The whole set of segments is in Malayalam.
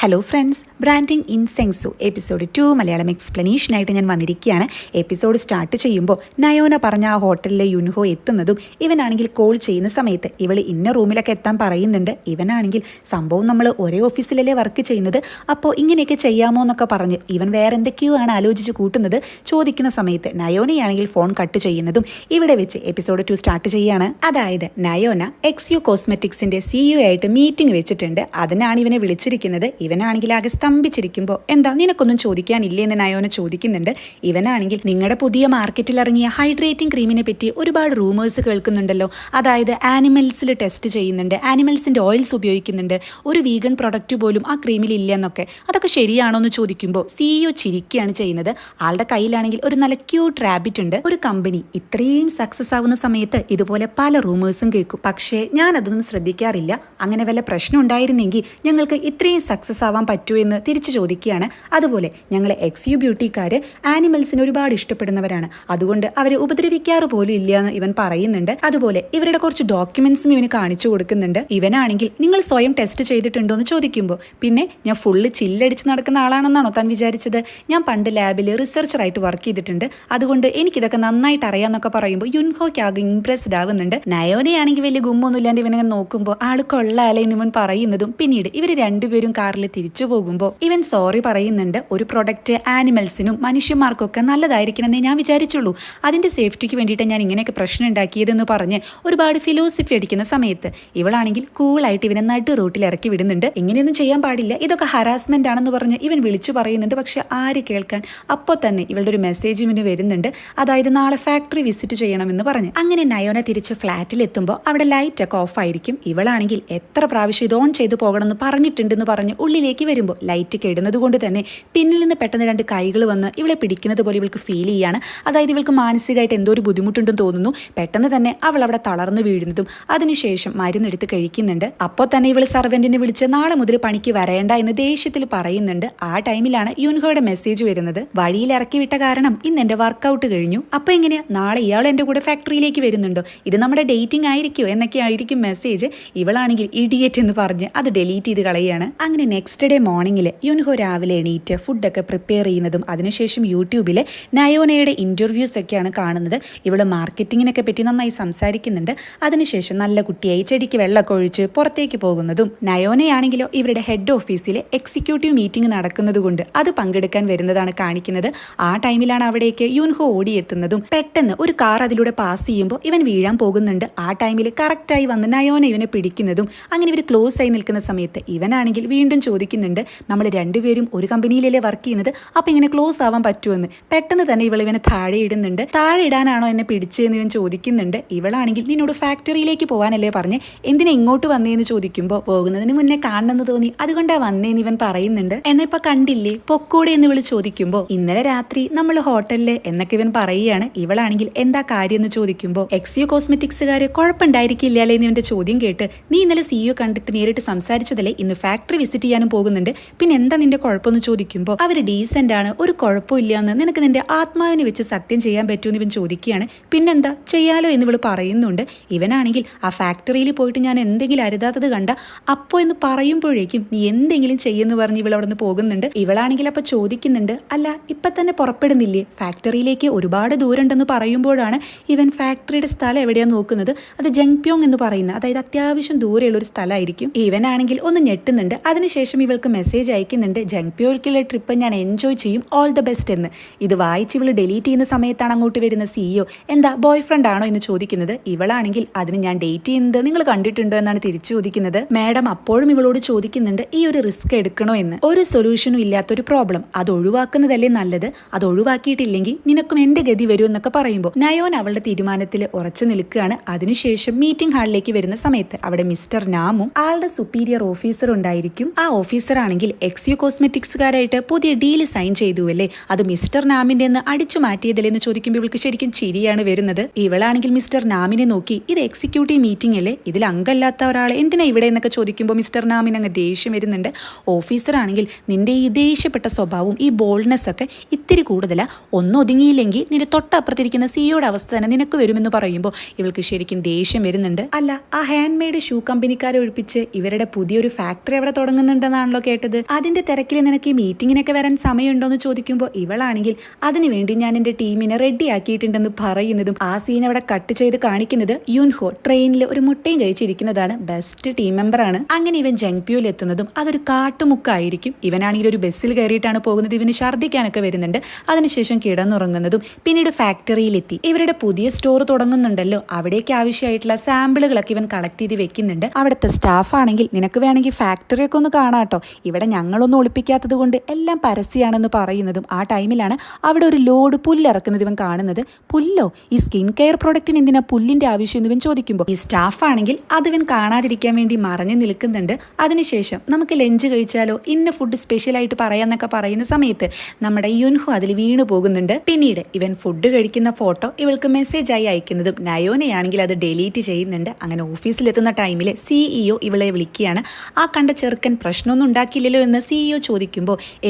Hello friends, branding in sense episode 2 Malayalam എക്സ്പ്ലനേഷനായിട്ട് ഞാൻ വന്നിരിക്കുകയാണ്. എപ്പിസോഡ് സ്റ്റാർട്ട് ചെയ്യുമ്പോൾ നയോന പറഞ്ഞ ആ ഹോട്ടലിലെ യുൻഹോ എത്തുന്നതും ഇവനാണെങ്കിൽ കോൾ ചെയ്യുന്ന സമയത്ത് ഇവൾ ഇന്ന റൂമിലൊക്കെ എത്താൻ പറയുന്നുണ്ട്. ഇവനാണെങ്കിൽ സംഭവം നമ്മൾ ഒരേ ഓഫീസിലല്ലേ വർക്ക് ചെയ്യുന്നത്, അപ്പോൾ ഇങ്ങനെയൊക്കെ ചെയ്യാമോ എന്നൊക്കെ പറഞ്ഞ് ഇവൻ വേറെ എന്തൊക്കെയോ ആണ് ആലോചിച്ച് കൂട്ടുന്നത്. ചോദിക്കുന്ന സമയത്ത് നയോനയാണെങ്കിൽ ഫോൺ കട്ട് ചെയ്യുന്നതും ഇവിടെ വെച്ച് എപ്പിസോഡ് 2 സ്റ്റാർട്ട് ചെയ്യുകയാണ്. അതായത് നയോന എക്സ്യു കോസ്മെറ്റിക്സിന്റെ CEO ആയിട്ട് മീറ്റിംഗ് വെച്ചിട്ടുണ്ട്. അതിനാണ് ഇവനെ വിളിച്ചിരിക്കുന്നത്. ഇവനാണെങ്കിൽ ആകെ സ്തംഭിച്ചിരിക്കുമ്പോൾ എന്താ നിനക്കൊന്നും ചോദിക്കാനില്ലേ എന്ന് നയോന ചോദിക്കുന്നുണ്ട്. ഇവനാണെങ്കിൽ നിങ്ങളുടെ പുതിയ മാർക്കറ്റിൽ ഇറങ്ങിയ ഹൈഡ്രേറ്റിംഗ് ക്രീമിനെ പറ്റി ഒരുപാട് റൂമേഴ്സ് കേൾക്കുന്നുണ്ടല്ലോ. അതായത് ആനിമൽസിൽ ടെസ്റ്റ് ചെയ്യുന്നുണ്ട്, ആനിമൽസിന്റെ ഓയിൽസ് ഉപയോഗിക്കുന്നുണ്ട്, ഒരു വീഗൻ പ്രൊഡക്റ്റ് പോലും ആ ക്രീമിൽ ഇല്ല എന്നൊക്കെ. അതൊക്കെ ശരിയാണോ എന്ന് ചോദിക്കുമ്പോൾ CEO ചിരിക്കുകയാണ് ചെയ്യുന്നത്. ആളുടെ കയ്യിലാണെങ്കിൽ ഒരു നല്ല ക്യൂട്ട് റാബിറ്റ് ഉണ്ട്. ഒരു കമ്പനി ഇത്രയും സക്സസ് ആവുന്ന സമയത്ത് ഇതുപോലെ പല റൂമേഴ്സും കേൾക്കും. പക്ഷേ ഞാനതൊന്നും ശ്രദ്ധിക്കാറില്ല. അങ്ങനെ വല്ല പ്രശ്നം ഉണ്ടായിരുന്നെങ്കിൽ ഞങ്ങൾക്ക് ഇത്രയും സക്സസ് ആവാൻ പറ്റുമോ എന്ന് തിരിച്ചു ചോദിക്കുകയാണ്. അതുപോലെ ഞങ്ങൾ എക്സ്യു ബ്യൂട്ടിക്കാർ ആനിമൽസിനെ ഒരുപാട് ഇഷ്ടപ്പെടുന്നവരാണ്, അതുകൊണ്ട് അവരെ ഉപദ്രവിക്കാറ് പോലും ഇല്ല എന്ന് ഇവൻ പറയുന്നുണ്ട്. അതുപോലെ ഇവരുടെ കുറച്ച് ഡോക്യുമെന്റ്സും ഇവന് കാണിച്ചു കൊടുക്കുന്നുണ്ട്. ഇവനാണെങ്കിൽ നിങ്ങൾ സ്വയം ടെസ്റ്റ് ചെയ്തിട്ടുണ്ടോ എന്ന് ചോദിക്കുമ്പോൾ പിന്നെ ഞാൻ ഫുള്ള് ചില്ലടിച്ച് നടക്കുന്ന ആളാണെന്നാണോ താൻ വിചാരിച്ചത്? ഞാൻ പണ്ട് ലാബിൽ റിസർച്ചറായിട്ട് വർക്ക് ചെയ്തിട്ടുണ്ട്, അതുകൊണ്ട് എനിക്കിതൊക്കെ നന്നായിട്ട് അറിയാമെന്നൊക്കെ പറയുമ്പോൾ യുൻഹോയ്ക്ക് ആകെ ഇംപ്രസ്ഡ് ആവുന്നുണ്ട്. നയോനയാണെങ്കിൽ വലിയ ഗുമ്മൊന്നും ഇല്ലാണ്ട് ഇവനെ നോക്കുമ്പോൾ ആള് കൊള്ളാലേ എന്ന് ഇവൻ പറയുന്നതും പിന്നീട് ഇവർ രണ്ടുപേരും കാറിൽ തിരിച്ചു പോകുമ്പോൾ ഇവൻ സോറി പറയുന്നുണ്ട്. ഒരു പ്രൊഡക്റ്റ് ആനിമൽസിനും മനുഷ്യന്മാർക്കൊക്കെ നല്ലതായിരിക്കണമെന്നേ ഞാൻ വിചാരിച്ചുള്ളൂ, അതിന്റെ സേഫ്റ്റിക്ക് വേണ്ടിയിട്ട് ഞാൻ ഇങ്ങനെയൊക്കെ പ്രശ്നം ഉണ്ടാക്കിയതെന്ന് പറഞ്ഞ് ഒരുപാട് ഫിലോസഫി അടിക്കുന്ന സമയത്ത് ഇവളാണെങ്കിൽ കൂളായിട്ട് ഇവനെ നടു റൂട്ടിൽ ഇറക്കി വിടുന്നുണ്ട്. ഇങ്ങനെയൊന്നും ചെയ്യാൻ പാടില്ല, ഇതൊക്കെ ഹറാസ്മെന്റ് ആണെന്ന് പറഞ്ഞ് ഇവൻ വിളിച്ചു പറയുന്നുണ്ട്. പക്ഷെ ആര് കേൾക്കാൻ? അപ്പോൾ തന്നെ ഇവളുടെ ഒരു മെസ്സേജ് ഇവന് വരുന്നുണ്ട്. അതായത് നാളെ ഫാക്ടറി വിസിറ്റ് ചെയ്യണമെന്ന് പറഞ്ഞ്. അങ്ങനെ നയോന തിരിച്ച് ഫ്ലാറ്റിൽ എത്തുമ്പോൾ അവിടെ ലൈറ്റ് ഒക്കെ ഓഫ് ആയിരിക്കും. ഇവളാണെങ്കിൽ എത്ര പ്രാവശ്യം ഇത് ഓൺ ചെയ്ത് പോകണമെന്ന് പറഞ്ഞിട്ടുണ്ടെന്ന് പറഞ്ഞ് ഉള്ളിലേക്ക് വരുമ്പോൾ ലൈറ്റ് കെടുന്നത് കൊണ്ട് തന്നെ പിന്നിൽ നിന്ന് പെട്ടെന്ന് രണ്ട് കൈകൾ വന്ന് ഇവളെ പിടിക്കുന്നത് പോലെ ഇവൾക്ക് ഫീൽ ചെയ്യാണ്. അതായത് ഇവൾക്ക് മാനസികമായിട്ട് എന്തോ ഒരു ബുദ്ധിമുട്ടുണ്ടെന്ന് തോന്നുന്നു. പെട്ടെന്ന് തന്നെ അവൾ അവിടെ തളർന്നു വീഴുന്നതും അതിനുശേഷം മരുന്നെടുത്ത് കഴിക്കുന്നുണ്ട്. അപ്പോൾ തന്നെ ഇവൾ സർവന്റിനെ വിളിച്ച് നാളെ മുതൽ പണിക്ക് വരേണ്ട എന്ന് ദേഷ്യത്തിൽ പറയുന്നുണ്ട്. ആ ടൈമിലാണ് യുൻഹോയുടെ മെസ്സേജ് വരുന്നത്. വഴിയിൽ ഇറക്കി വിട്ട കാരണം ഇന്ന് എന്റെ വർക്കൗട്ട് കഴിഞ്ഞു, അപ്പൊ എങ്ങനെയാ നാളെ ഇയാൾ എന്റെ കൂടെ ഫാക്ടറിയിലേക്ക് വരുന്നുണ്ടോ, ഇത് നമ്മുടെ ഡേറ്റിംഗ് ആയിരിക്കുമോ എന്നൊക്കെ ആയിരിക്കും മെസ്സേജ്. ഇവളാണെങ്കിൽ ഇഡിയറ്റ് എന്ന് പറഞ്ഞ് അത് ഡിലീറ്റ് ചെയ്ത് കളയാണ്. അങ്ങനെ നെക്സ്റ്റ് ഡേ മോർണിംഗിൽ യുൻഹോ രാവിലെ എണീറ്റ് ഫുഡൊക്കെ പ്രിപ്പയർ ചെയ്യുന്നതും അതിനുശേഷം യൂട്യൂബിൽ നയോനയുടെ ഇന്റർവ്യൂസ് ഒക്കെയാണ് കാണുന്നത്. ഇവള് മാർക്കറ്റിങ്ങിനൊക്കെ പറ്റി നന്നായി സംസാരിക്കുന്നുണ്ട്. അതിനുശേഷം നല്ല കുട്ടിയായി ചെടിക്ക് വെള്ളമൊക്കെ ഒഴിച്ച് പുറത്തേക്ക് പോകുന്നതും നയോനയാണെങ്കിലോ ഇവരുടെ ഹെഡ് ഓഫീസിലെ എക്സിക്യൂട്ടീവ് മീറ്റിംഗ് നടക്കുന്നത് കൊണ്ട് അത് പങ്കെടുക്കാൻ വരുന്നതാണ് കാണിക്കുന്നത്. ആ ടൈമിലാണ് അവിടേക്ക് യുൻഹോ ഓടിയെത്തുന്നതും പെട്ടെന്ന് ഒരു കാർ അതിലൂടെ പാസ് ചെയ്യുമ്പോൾ ഇവൻ വീഴാൻ പോകുന്നുണ്ട്. ആ ടൈമിൽ കറക്റ്റായി വന്ന് നയോന ഇവനെ പിടിക്കുന്നതും അങ്ങനെ ഇവർ ക്ലോസ് ആയി നിൽക്കുന്ന സമയത്ത് ഇവനാണെങ്കിൽ വീണ്ടും ചോദിക്കുന്നുണ്ട്, നമ്മൾ രണ്ടുപേരും ഒരു കമ്പനിയിലല്ലേ വർക്ക് ചെയ്യുന്നത്, അപ്പൊ ഇങ്ങനെ ക്ലോസ് ആവാൻ പറ്റുമെന്ന്. പെട്ടെന്ന് തന്നെ ഇവനെ താഴെ ഇടുന്നുണ്ട്. താഴെ ഇടാനാണോ എന്നെ പിടിച്ചതെന്ന് ഇവൻ ചോദിക്കുന്നുണ്ട്. ഇവളാണെങ്കിൽ നിന്നോട് ഫാക്ടറിയിലേക്ക് പോകാനല്ലേ പറഞ്ഞ്, എന്തിനാ ഇങ്ങോട്ട് വന്നേന്ന് ചോദിക്കുമ്പോൾ പോകുന്നതിന് മുന്നേ കാണണമെന്ന് തോന്നി അതുകൊണ്ടാ വന്നേന്ന് ഇവൻ പറയുന്നുണ്ട്. എന്നാ ഇപ്പൊ കണ്ടില്ലേ പൊക്കൂടെ എന്ന് ഇവള് ചോദിക്കുമ്പോൾ ഇന്നലെ രാത്രി നമ്മൾ ഹോട്ടലില് എന്നൊക്കെ ഇവൻ പറയുകയാണ്. ഇവളാണെങ്കിൽ എന്താ കാര്യം എന്ന് ചോദിക്കുമ്പോൾ എക്സ്യു കോസ്മെറ്റിക്സുകാര് കുഴപ്പമുണ്ടായിരിക്കില്ല അല്ലേ എന്ന് ഇവന്റെ ചോദ്യം കേട്ട്, നീ ഇന്നലെ CEO കണ്ടിട്ട് നേരിട്ട് സംസാരിച്ചതല്ലേ, ഇന്ന് ഫാക്ടറി വിസിറ്റ് ചെയ്യാനും പോകുന്നുണ്ട്, പിന്നെ എന്താ നിന്റെ കുഴപ്പമെന്ന് ചോദിക്കുമ്പോൾ അവര് ഡീസന്റ് ആണ്, ഒരു കുഴപ്പമില്ല എന്ന് നിനക്ക് നിന്റെ ആത്മാവിനെ വെച്ച് സത്യം ചെയ്യാൻ പറ്റുമെന്ന് ഇവൻ ചോദിക്കുകയാണ്. പിന്നെന്താ ചെയ്യാലോ എന്ന് ഇവള് പറയുന്നുണ്ട്. ഇവനാണെങ്കിൽ ആ ഫാക്ടറിയിൽ പോയിട്ട് ഞാൻ എന്തെങ്കിലും അരുതാത്തത് കണ്ട അപ്പോ എന്ന് പറയുമ്പോഴേക്കും നീ എന്തെങ്കിലും ചെയ്യുന്നു പറഞ്ഞ് ഇവൾ അവിടെ നിന്ന് പോകുന്നുണ്ട്. ഇവളാണെങ്കിൽ അപ്പൊ ചോദിക്കുന്നുണ്ട്, അല്ല ഇപ്പൊ തന്നെ പുറപ്പെടുന്നില്ലേ, ഫാക്ടറിയിലേക്ക് ഒരുപാട് ദൂരം ഉണ്ടെന്ന് പറയുമ്പോഴാണ് ഇവൻ ഫാക്ടറിയുടെ സ്ഥലം എവിടെയാ നോക്കുന്നത്. അത് ജങ്പ്യോങ് എന്ന് പറയുന്ന, അതായത് അത്യാവശ്യം ദൂരെയുള്ള ഒരു സ്ഥലമായിരിക്കും. ഇവനാണെങ്കിൽ ഒന്ന് ഞെട്ടുന്നുണ്ട്. അതിനുശേഷം ഇവൾക്ക് മെസ്സേജ് അയക്കുന്നുണ്ട്, ജങ്പ്യോയിലേക്കുള്ള ട്രിപ്പ് ഞാൻ എൻജോയ് ചെയ്യും, ഓൾ ദ ബെസ്റ്റ് എന്ന്. ഇത് വായിച്ച് ഇവള് ഡിലീറ്റ് ചെയ്യുന്ന സമയത്താണ് അങ്ങോട്ട് വരുന്ന CEO എന്താ ബോയ് ഫ്രണ്ട് ആണോ എന്ന് ചോദിക്കുന്നത്. ഇവളാണെങ്കിൽ അതിന് ഞാൻ ഡേറ്റ് ചെയ്യുന്നത് നിങ്ങൾ കണ്ടിട്ടുണ്ടോ എന്നാണ് തിരിച്ചു ചോദിക്കുന്നത്. മാഡം അപ്പോഴും ഇവളോട് ചോദിക്കുന്നുണ്ട് ഈ ഒരു റിസ്ക് എടുക്കണോ എന്ന്. ഒരു സൊല്യൂഷനും ഇല്ലാത്തൊരു പ്രോബ്ലം അത് ഒഴിവാക്കുന്നതല്ലേ നല്ലത്, അത് ഒഴിവാക്കിയിട്ടില്ലെങ്കിൽ നിനക്കും എന്റെ ഗതി വരും എന്നൊക്കെ പറയുമ്പോൾ നയോൻ അവളുടെ തീരുമാനത്തിൽ ഉറച്ചു നിൽക്കുകയാണ്. അതിനുശേഷം മീറ്റിംഗ് ഹാളിലേക്ക് വരുന്ന സമയത്ത് അവിടെ മിസ്റ്റർ നാമും ആളുടെ സുപ്പീരിയർ ഓഫീസർ ഉണ്ടായിരിക്കും. ആ ഓഫീസർ ആണെങ്കിൽ എക്സ്യു കോസ്മെറ്റിക്സുകാരായിട്ട് പുതിയ ഡീല് സൈൻ ചെയ്തു അല്ലേ, അത് മിസ്റ്റർ നാമിന്റെ എന്ന് അടിച്ചു മാറ്റിയതല്ലേ എന്ന് ചോദിക്കുമ്പോൾ ഇവൾക്ക് ശരിക്കും ചിരിയാണ് വരുന്നത്. ഇവളാണെങ്കിൽ മിസ്റ്റർ നാമിനെ നോക്കി, ഇത് എക്സിക്യൂട്ടീവ് മീറ്റിംഗ് അല്ലേ, ഇതിൽ അംഗമല്ലാത്ത ഒരാളെ എന്തിനാ ഇവിടെ എന്നൊക്കെ ചോദിക്കുമ്പോൾ മിസ്റ്റർ നാമിന് അങ്ങ് ദേഷ്യം വരുന്നുണ്ട്. ഓഫീസർ ആണെങ്കിൽ നിന്റെ ഈ ദേഷ്യപ്പെട്ട സ്വഭാവവും ഈ ബോൾഡ്നെസ് ഒക്കെ ഇത്തിരി കൂടുതലാ, ഒന്നൊതുങ്ങിയില്ലെങ്കിൽ നിന്റെ തൊട്ടപ്പുറത്തിരിക്കുന്ന സിയോയുടെ അവസ്ഥ തന്നെ നിനക്ക് വരുമെന്ന് പറയുമ്പോൾ ഇവൾക്ക് ശരിക്കും ദേഷ്യം വരുന്നുണ്ട്. അല്ല ആ ഹാൻഡ് മെയ്ഡ് ഷൂ കമ്പനിക്കാരെ ഒഴിപ്പിച്ച് ഇവരുടെ പുതിയൊരു ഫാക്ടറി അവിടെ തുടങ്ങുന്നുണ്ട് പോകുന്നുണ്ടെന്നാണല്ലോ കേട്ടത്. അതിന്റെ തിരക്കിൽ നിനക്ക് ഈ മീറ്റിങ്ങിനൊക്കെ വരാൻ സമയമുണ്ടോ എന്ന് ചോദിക്കുമ്പോൾ ഇവളാണെങ്കിൽ അതിനുവേണ്ടി ഞാൻ എന്റെ ടീമിനെ റെഡി ആക്കിയിട്ടുണ്ടെന്ന് പറയുന്നതും ആ സീൻ അവിടെ കട്ട് ചെയ്ത് കാണിക്കുന്നത് യുൻഹോ ട്രെയിനിൽ ഒരു മുട്ടയും കഴിച്ചിരിക്കുന്നതാണ്. ബെസ്റ്റ് ടീം മെമ്പറാണ്. അങ്ങനെ ഇവൻ ജങ്പ്യൂയിൽ എത്തുന്നതും അതൊരു കാട്ടുമുക്കായിരിക്കും. ഇവനാണെങ്കിൽ ഒരു ബസ്സിൽ കയറിയിട്ടാണ് പോകുന്നത്. ഇവന് ഛർദ്ദിക്കാനൊക്കെ വരുന്നുണ്ട്. അതിനുശേഷം കിടന്നുറങ്ങുന്നതും പിന്നീട് ഫാക്ടറിയിലെത്തി ഇവരുടെ പുതിയ സ്റ്റോർ തുടങ്ങുന്നുണ്ടല്ലോ, അവിടേക്ക് ആവശ്യമായിട്ടുള്ള സാമ്പിളുകളൊക്കെ ഇവൻ കളക്ട് ചെയ്ത് വെക്കുന്നുണ്ട്. അവിടുത്തെ സ്റ്റാഫ് ആണെങ്കിൽ നിനക്ക് വേണമെങ്കിൽ ഫാക്ടറിയൊക്കെ ഒന്ന് കാണാട്ടോ, ഇവിടെ ഞങ്ങളൊന്നും ഒളിപ്പിക്കാത്തത് കൊണ്ട് എല്ലാം പരസ്യമാണെന്ന് പറയുന്നതും ആ ടൈമിലാണ് അവിടെ ഒരു ലോഡ് പുല്ലിറക്കുന്നത് ഇവൻ കാണുന്നത്. പുല്ലോ? ഈ സ്കിൻ കെയർ പ്രൊഡക്റ്റിന് എന്തിനാ പുല്ലിന്റെ ആവശ്യം എന്ന് ഇവൻ ചോദിക്കുമ്പോൾ ഈ സ്റ്റാഫ് ആണെങ്കിൽ അത് ഇവൻ കാണാതിരിക്കാൻ വേണ്ടി മറഞ്ഞു നിൽക്കുന്നുണ്ട്. അതിനുശേഷം നമുക്ക് ലഞ്ച് കഴിച്ചാലോ, ഇന്ന ഫുഡ് സ്പെഷ്യലായിട്ട് പറയാന്നൊക്കെ പറയുന്ന സമയത്ത് നമ്മുടെ യുൻഹോ അതിൽ വീണു പോകുന്നുണ്ട്. പിന്നീട് ഇവൻ ഫുഡ് കഴിക്കുന്ന ഫോട്ടോ ഇവൾക്ക് മെസ്സേജായി അയക്കുന്നതും നയോനയാണെങ്കിൽ അത് ഡിലീറ്റ് ചെയ്യുന്നുണ്ട്. അങ്ങനെ ഓഫീസിലെത്തുന്ന ടൈമിൽ CEO ഇവളെ വിളിക്കുകയാണ്. ആ കണ്ട ചെറുക്കൻ പ്രശ്നമൊന്നും ഉണ്ടാക്കിയില്ലല്ലോ എന്ന് CEO ചോദിക്കുമ്പോൾ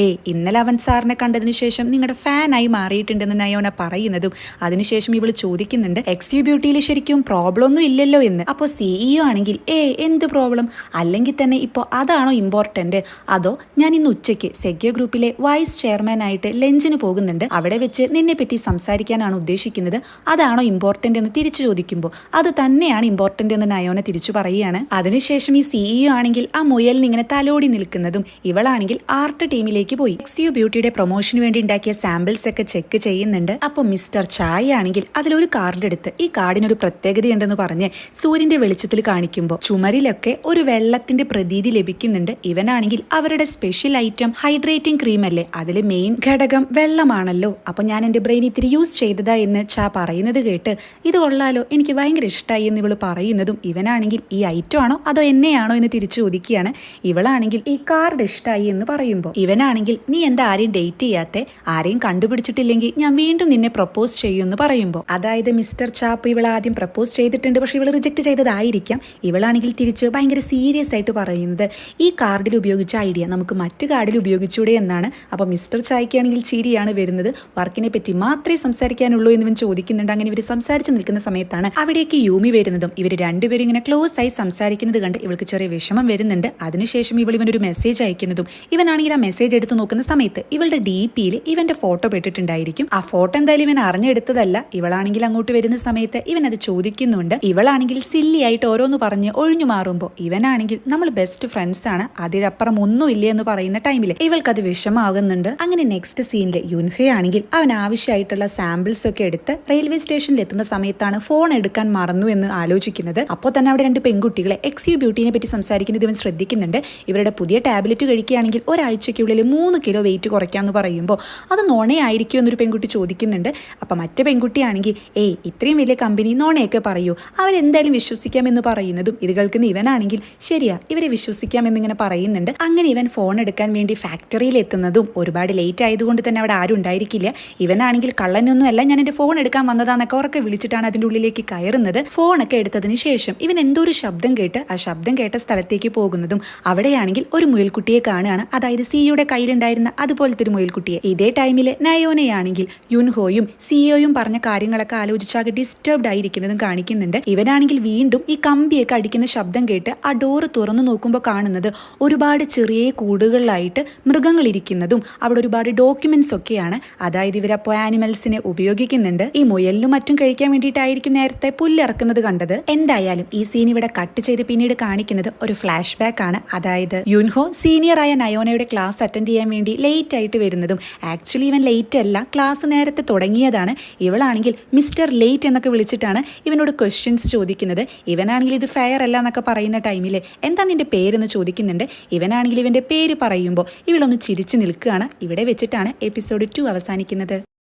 ഇന്നലെ അവൻ സാറിനെ കണ്ടതിന് ശേഷം നിങ്ങളുടെ ഫാനായി മാറിയിട്ടുണ്ടെന്ന് നയോന പറയുന്നതും അതിനുശേഷം ഇവൾ ചോദിക്കുന്നുണ്ട് XU ബ്യൂട്ടിയിൽ ശരിക്കും പ്രോബ്ലം ഒന്നും ഇല്ലല്ലോ എന്ന്. അപ്പോൾ CEO ആണെങ്കിൽ എന്ത് പ്രോബ്ലം? അല്ലെങ്കിൽ തന്നെ ഇപ്പോൾ അതാണോ ഇമ്പോർട്ടന്റ്? അതോ ഞാൻ ഇന്ന് ഉച്ചയ്ക്ക് സെഗ്യോ ഗ്രൂപ്പിലെ വൈസ് ചെയർമാൻ ആയിട്ട് ലഞ്ചിന് പോകുന്നുണ്ട്, അവിടെ വെച്ച് നിന്നെ പറ്റി സംസാരിക്കാനാണ് ഉദ്ദേശിക്കുന്നത്, അതാണോ ഇമ്പോർട്ടന്റ് എന്ന് തിരിച്ചു ചോദിക്കുമ്പോൾ അത് തന്നെയാണ് ഇമ്പോർട്ടന്റ് എന്ന് നയോന തിരിച്ചു പറയുകയാണ്. അതിനുശേഷം ഈ CEO ആണെങ്കിൽ ആ മുയലിന് ഇങ്ങനെ തലോടി നിൽക്കുന്നതും ഇവളാണെങ്കിൽ ആർട്ട് ടീമിലേക്ക് പോയി XU ബ്യൂട്ടിയുടെ പ്രൊമോഷന് വേണ്ടി ഉണ്ടാക്കിയ സാമ്പിൾസ് ഒക്കെ ചെക്ക് ചെയ്യുന്നുണ്ട്. അപ്പോൾ മിസ്റ്റർ ചായ ആണെങ്കിൽ അതിലൊരു കാർഡ് എടുത്ത് ഈ കാർഡിനൊരു പ്രത്യേകതയുണ്ടെന്ന് പറഞ്ഞ് സൂര്യന്റെ വെളിച്ചത്തിൽ കാണിക്കുമ്പോൾ ചുമരിലൊക്കെ ഒരു വെള്ളത്തിന്റെ പ്രതീതി ലഭിക്കുന്നുണ്ട്. ഇവനാണെങ്കിൽ അവരുടെ സ്പെഷ്യൽ ഐറ്റം ഹൈഡ്രേറ്റിംഗ് ക്രീം അല്ലേ, അതിലെ മെയിൻ ഘടകം വെള്ളമാണല്ലോ, അപ്പൊ ഞാൻ എന്റെ ബ്രെയിൻ ഇത്തിരി യൂസ് ചെയ്തതാ എന്ന് ചാ പറയുന്നത് കേട്ട് ഇത് കൊള്ളാലോ, എനിക്ക് ഭയങ്കര ഇഷ്ടമായി എന്ന് ഇവള് പറയുന്നതും ഇവനാണെങ്കിൽ ഈ ഐറ്റം ആണോ അതോ എന്നെയാണോ എന്ന് തിരിച്ചു ചോദിക്കുകയാണ്. ഇവളാണെങ്കിൽ ഈ കാർഡ് ഇഷ്ടമായി എന്ന് പറയുമ്പോൾ ഇവനാണെങ്കിൽ നീ എന്താ ആരെയും ഡേറ്റ് ചെയ്യാത്തെ, ആരെയും കണ്ടുപിടിച്ചിട്ടില്ലെങ്കിൽ ഞാൻ വീണ്ടും നിന്നെ പ്രപ്പോസ് ചെയ്യുമെന്ന് പറയുമ്പോൾ അതായത് മിസ്റ്റർ ചാപ്പ് ഇവൾ ആദ്യം പ്രപ്പോസ് ചെയ്തിട്ടുണ്ട്, പക്ഷെ ഇവൾ റിജക്ട് ചെയ്തതായിരിക്കാം. ഇവളാണെങ്കിൽ തിരിച്ച് ഭയങ്കര സീരിയസ് ആയിട്ട് പറയുന്നത് ഈ കാർഡിൽ ഉപയോഗിച്ച ഐഡിയ നമുക്ക് മറ്റു കാർഡിൽ ഉപയോഗിച്ചൂടെ എന്നാണ്. അപ്പോൾ മിസ്റ്റർ ചായ്ക്കാണെങ്കിൽ ചിരിയാണ് വരുന്നത്. വർക്കിനെ പറ്റി മാത്രമേ സംസാരിക്കാനുള്ളൂ എന്നിവൻ ചോദിക്കുന്നുണ്ട്. അങ്ങനെ ഇവർ സംസാരിച്ച് നിൽക്കുന്ന സമയത്താണ് അവിടേക്ക് യൂമി വരുന്നതും ഇവർ രണ്ടുപേരും ഇങ്ങനെ ക്ലോസ് ആയി സംസാരിക്കുന്നത് കണ്ട് ഇവൾക്ക് ചെറിയ വിഷമം വരുന്നുണ്ട്. അതിനുശേഷം ഇവനൊരു മെസ്സേജ് അയക്കുന്നതും ഇവനാണെങ്കിൽ ആ മെസ്സേജ് എടുത്ത് നോക്കുന്ന സമയത്ത് ഇവളുടെ DPയിൽ ഇവന്റെ ഫോട്ടോ പെട്ടിട്ടുണ്ടായിരിക്കും. ആ ഫോട്ടോ എന്തായാലും ഇവൻ അറിഞ്ഞെടുത്തതല്ല. ഇവളാണെങ്കിൽ അങ്ങോട്ട് വരുന്ന സമയത്ത് ഇവൻ അത് ചോദിക്കുന്നുണ്ട്. ഇവളാണെങ്കിൽ സില്ലി ആയിട്ട് ഓരോന്ന് പറഞ്ഞ് ഒഴിഞ്ഞു മാറുമ്പോൾ ഇവനാണെങ്കിൽ നമ്മൾ ബെസ്റ്റ് ഫ്രണ്ട്സ് ആണ്, അതിലപ്പുറം ഒന്നും ഇല്ല എന്ന് പറയുന്ന ടൈമിൽ ഇവൾക്കത് വിഷമാകുന്നുണ്ട്. അങ്ങനെ നെക്സ്റ്റ് സീനിൽ യുൻഹോ ആണെങ്കിൽ അവൻ ആവശ്യമായിട്ടുള്ള സാമ്പിൾസ് ഒക്കെ എടുത്ത് റെയിൽവേ സ്റ്റേഷനിൽ എത്തുന്ന സമയത്താണ് ഫോൺ എടുക്കാൻ മറന്നു എന്ന് ആലോചിക്കുന്നത്. അപ്പോൾ തന്നെ അവിടെ രണ്ട് പെൺകുട്ടികളെ XU ബ്യൂട്ടിനെ പറ്റി സംസാരിക്കുന്നത് ഇവൻ ശ്രദ്ധിക്കുന്നുണ്ട്. ഇവരുടെ പുതിയ ടാബ്ലറ്റ് കഴിക്കുകയാണെങ്കിൽ ഒരാഴ്ചയ്ക്കുള്ളിൽ 3 കിലോ വെയിറ്റ് കുറയ്ക്കാമെന്ന് പറയുമ്പോൾ അത് നോണയായിരിക്കും എന്നൊരു പെൺകുട്ടി ചോദിക്കുന്നുണ്ട്. അപ്പം മറ്റേ പെൺകുട്ടിയാണെങ്കിൽ ഇത്രയും വലിയ കമ്പനി നോണയൊക്കെ പറയൂ, അവരെന്തായാലും വിശ്വസിക്കാമെന്ന് പറയുന്നതും ഇത് കേൾക്കുന്ന ഇവനാണെങ്കിൽ ശരിയാ ഇവരെ വിശ്വസിക്കാമെന്നിങ്ങനെ പറയുന്നുണ്ട്. അങ്ങനെ ഇവൻ ഫോൺ എടുക്കാൻ വേണ്ടി ഫാക്ടറിയിൽ എത്തുന്നതും ഒരുപാട് ലേറ്റ് ആയതുകൊണ്ട് തന്നെ അവിടെ ആരും ഉണ്ടായിരിക്കില്ല. ഇവനാണെങ്കിൽ കള്ളനൊന്നുമല്ല, ഞാൻ എൻ്റെ ഫോൺ എടുക്കാൻ വന്നതാന്നൊക്കെ ഉറക്കെ വിളിച്ചിട്ടാണ് അതിൻ്റെ ഉള്ളിലേക്ക് കയറുന്നത്. ഫോണൊക്കെ എടുത്തതിന് ശേഷം ഇവൻ എന്തോ ഒരു ശബ്ദം കേട്ട് ആ ശബ്ദം കേട്ട സ്ഥലത്തേക്ക് പോകുന്നതും അവിടെയാണെങ്കിൽ ഒരു മുയൽക്കുട്ടിയെ കാണുകയാണ്. അതായത് സിയുടെ കയ്യിലുണ്ടായിരുന്ന അതുപോലത്തെ ഒരു മുയൽക്കുട്ടിയെ. ഇതേ ടൈമിൽ നയോനയാണെങ്കിൽ യുൻഹോയും സിയോയും പറഞ്ഞ കാര്യങ്ങളൊക്കെ ആലോചിച്ചാകെ ഡിസ്റ്റർബ്ഡ് ആയിരിക്കുന്നതും കാണിക്കുന്നുണ്ട്. ഇവനാണെങ്കിൽ വീണ്ടും ഈ കമ്പിയൊക്കെ അടിക്കുന്ന ശബ്ദം കേട്ട് ആ ഡോറ് തുറന്നു നോക്കുമ്പോൾ കാണുന്നത് ഒരുപാട് ചെറിയ കൂടുകളിലായിട്ട് മൃഗങ്ങൾ ഇരിക്കുന്നതും അവിടെ ഒരുപാട് ഡോക്യുമെന്റ്സ് ഒക്കെയാണ്. അതായത് ഇവരപ്പോൾ ആനിമൽസിനെ ഉപയോഗിക്കുന്നുണ്ട്. ഈ മുയലിനും മറ്റും കഴിക്കാൻ വേണ്ടിയിട്ടായിരിക്കും നേരത്തെ പുല്ലിറക്കുന്നത് കണ്ടത്. എന്തായാലും ഈ സീൻ ഇവിടെ കട്ട് ചെയ്ത് പിന്നീട് കാണിക്കുന്നത് ഒരു ഫ്ലാഷ് ബാക്ക് ആണ്. അതായത് യുൻഹോ സീനിയർ ആയ നയോനയുടെ ക്ലാസ് അറ്റൻഡ് ചെയ്യാൻ വേണ്ടി ലേറ്റ് ആയിട്ട് വരുന്നതും ആക്ച്വലി ഇവൻ ലേറ്റ് അല്ല, ക്ലാസ് നേരത്തെ തുടങ്ങിയതാണ്. ഇവളാണെങ്കിൽ മിസ്റ്റർ ലേറ്റ് എന്നൊക്കെ വിളിച്ചിട്ടാണ് ഇവനോട് ക്വസ്റ്റ്യൻസ് ചോദിക്കുന്നത്. ഇവനാണെങ്കിൽ ഇത് ഫെയർ അല്ല എന്നൊക്കെ പറയുന്ന ടൈമിൽ എന്താ നിന്റെ പേരെന്ന് ചോദിക്കുന്നുണ്ട്. ഇവനാണെങ്കിൽ ഇവന്റെ പേര് പറയുമ്പോൾ ഇവളൊന്ന് ചിരിച്ചു നിൽക്കുകയാണ്. ഇവിടെ വെച്ചിട്ടാണ് എപ്പിസോഡ് 2 അവസാനിക്കുന്നത്.